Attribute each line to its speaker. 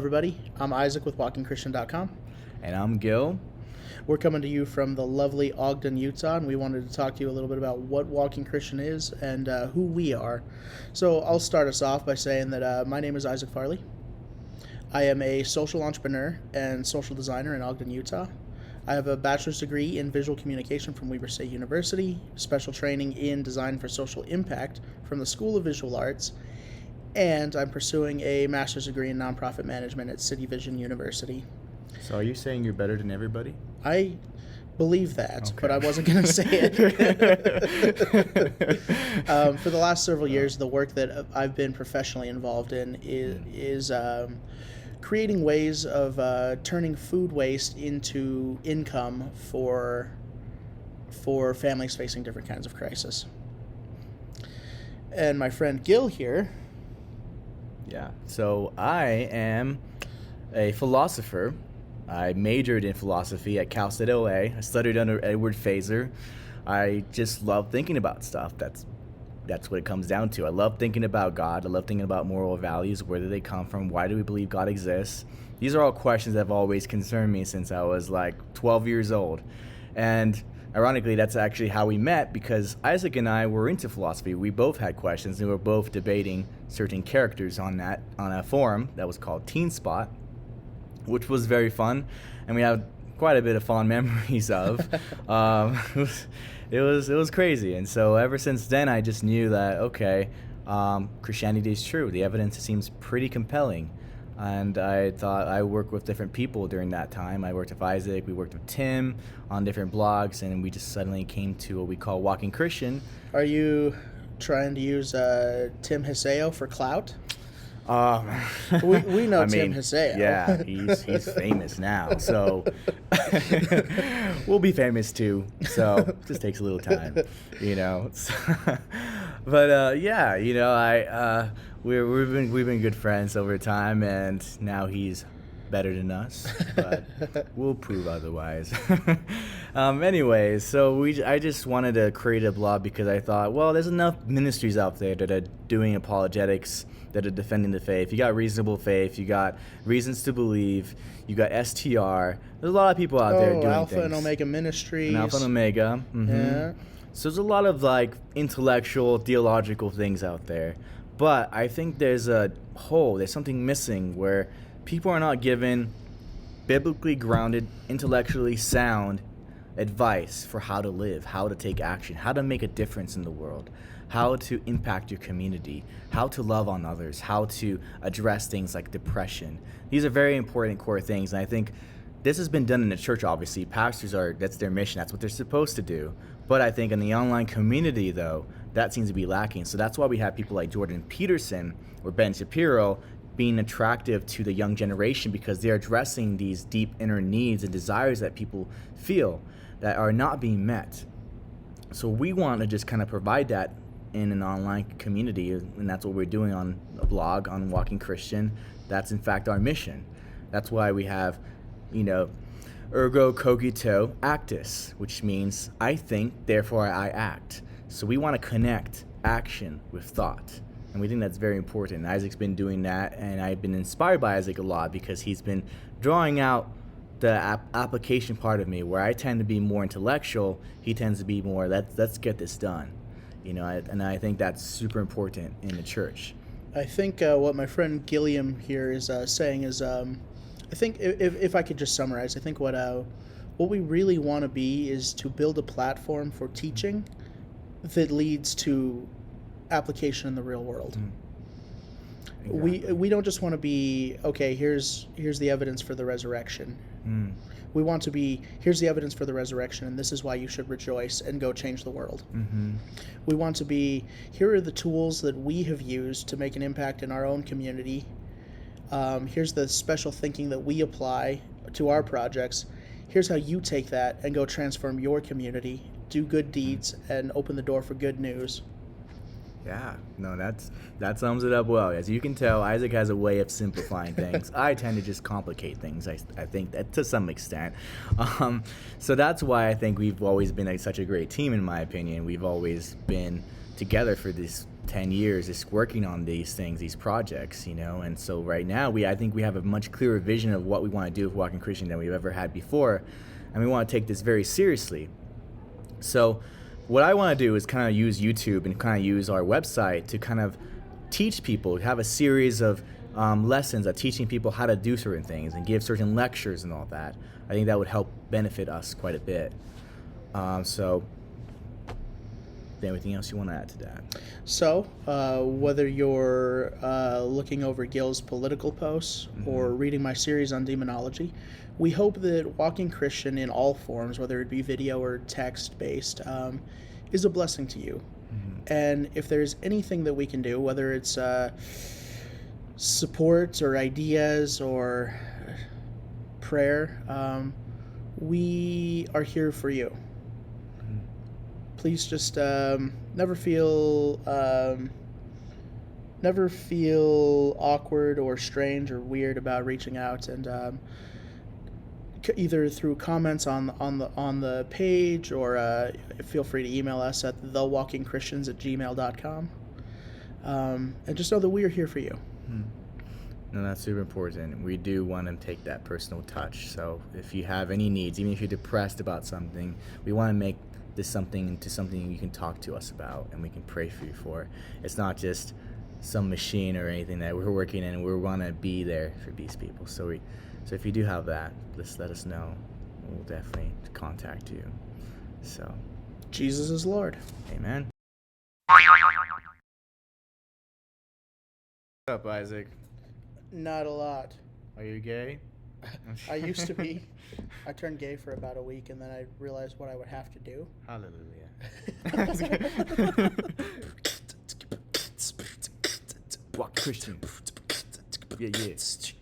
Speaker 1: everybody. I'm Isaac with WalkingChristian.com.
Speaker 2: And I'm Gil.
Speaker 1: We're coming to you from the lovely Ogden, Utah, and we wanted to talk to you a little bit about what Walking Christian is and who we are. So I'll start us off by saying that my name is Isaac Farley. I am a social entrepreneur and social designer in Ogden, Utah. I have a bachelor's degree in visual communication from Weber State University, special training in design for social impact from the School of Visual Arts, and I'm pursuing a master's degree in nonprofit management at City Vision University.
Speaker 2: So are you saying you're better than everybody?
Speaker 1: I believe that,
Speaker 2: Okay.
Speaker 1: but I wasn't going to say it. For the last several years, the work that I've been professionally involved in is creating ways of turning food waste into income for families facing different kinds of crisis. And my friend Gil here.
Speaker 2: Yeah. So I am a philosopher. I majored in philosophy at Cal State LA. I studied under Edward Fazer. I just love thinking about stuff. That's what it comes down to. I love thinking about God. I love thinking about moral values. Where do they come from? Why do we believe God exists? These are all questions that have always concerned me since I was like 12 years old. And ironically, that's actually how we met, because Isaac and I were into philosophy. We both had questions, and we were both debating certain characters on a forum that was called Teen Spot, which was very fun, and we have quite a bit of fond memories of. It was crazy, and so ever since then, I just knew that Christianity is true. The evidence seems pretty compelling. And I thought I worked with different people during that time. I worked with Isaac, we worked with Tim on different blogs, and we just suddenly came to what we call Walking Christian.
Speaker 1: Are you trying to use Tim Hiseo for clout? We know Tim Hiseo.
Speaker 2: Yeah, he's famous now, so we'll be famous too. So it just takes a little time, you know. But we've been good friends over time, and now he's better than us, but we'll prove otherwise. Anyways, so I just wanted to create a blog because I thought, well, there's enough ministries out there that are doing apologetics, that are defending the faith. You got Reasonable Faith, you got Reasons to Believe, you got STR. There's a lot of people out there doing
Speaker 1: Alpha
Speaker 2: things.
Speaker 1: and Omega Ministries.
Speaker 2: And Alpha and Omega. Mm-hmm.
Speaker 1: Yeah.
Speaker 2: So there's a lot of intellectual, theological things out there. But I think there's something missing where people are not given biblically grounded, intellectually sound advice for how to live, how to take action, how to make a difference in the world, how to impact your community, how to love on others, how to address things like depression. These are very important core things, and I think this has been done in the church, obviously. Pastors that's their mission, that's what they're supposed to do. But I think in the online community, though, that seems to be lacking. So that's why we have people like Jordan Peterson or Ben Shapiro being attractive to the young generation, because they're addressing these deep inner needs and desires that people feel that are not being met. So we want to just kind of provide that in an online community, and that's what we're doing on a blog, on Walking Christian. That's in fact our mission. That's why we have, ergo cogito actus, which means I think, therefore I act. So we want to connect action with thought. And we think that's very important. Isaac's been doing that, and I've been inspired by Isaac a lot because he's been drawing out the application part of me, where I tend to be more intellectual. He tends to be more, let's get this done. And I think that's super important in the church.
Speaker 1: I think what my friend Gilliam here is saying is, I think if I could just summarize, I think what we really want to be is to build a platform for teaching that leads to application in the real world. Exactly. We don't just want to be, here's the evidence for the resurrection. We want to be, here's the evidence for the resurrection, and this is why you should rejoice and go change the world. Mm-hmm. We want to be, here are the tools that we have used to make an impact in our own community. Here's the special thinking that we apply to our projects. Here's how you take that and go transform your community, do good deeds, and open the door for good news.
Speaker 2: Yeah, no, that sums it up well. As you can tell, Isaac has a way of simplifying things. I tend to just complicate things, I think, that to some extent. So that's why I think we've always been such a great team, in my opinion. We've always been together for this 10 years just working on these things, these projects, and so right now I think we have a much clearer vision of what we want to do with Walking Christian than we've ever had before, and we want to take this very seriously. So what I want to do is kind of use YouTube and kind of use our website to kind of teach people, have a series of lessons of teaching people how to do certain things and give certain lectures and all that. I think that would help benefit us quite a bit. So, anything else you want to add to that?
Speaker 1: So, whether you're looking over Gil's political posts or reading my series on demonology, we hope that Walking Christian in all forms, whether it be video or text-based, is a blessing to you. And if there's anything that we can do, whether it's support or ideas or prayer, we are here for you. Please just never feel awkward or strange or weird about reaching out, and either through comments on the page, or feel free to email us at thewalkingchristians@gmail.com. And just know that we are here for you.
Speaker 2: No, that's super important. We do want to take that personal touch. So if you have any needs, even if you're depressed about something, we want to make this something you can talk to us about and we can pray for you for. It's not just some machine or anything that we're working in. We want to be there for these people. So if you do have that, just let us know. We'll definitely contact you. So,
Speaker 1: Jesus is Lord.
Speaker 2: Amen. What's up, Isaac?
Speaker 1: Not a lot.
Speaker 2: Are you gay?
Speaker 1: I used to be. I turned gay for about a week, and then I realized what I would have to do.
Speaker 2: Hallelujah. Walk Christian. Yeah, yeah. Nice.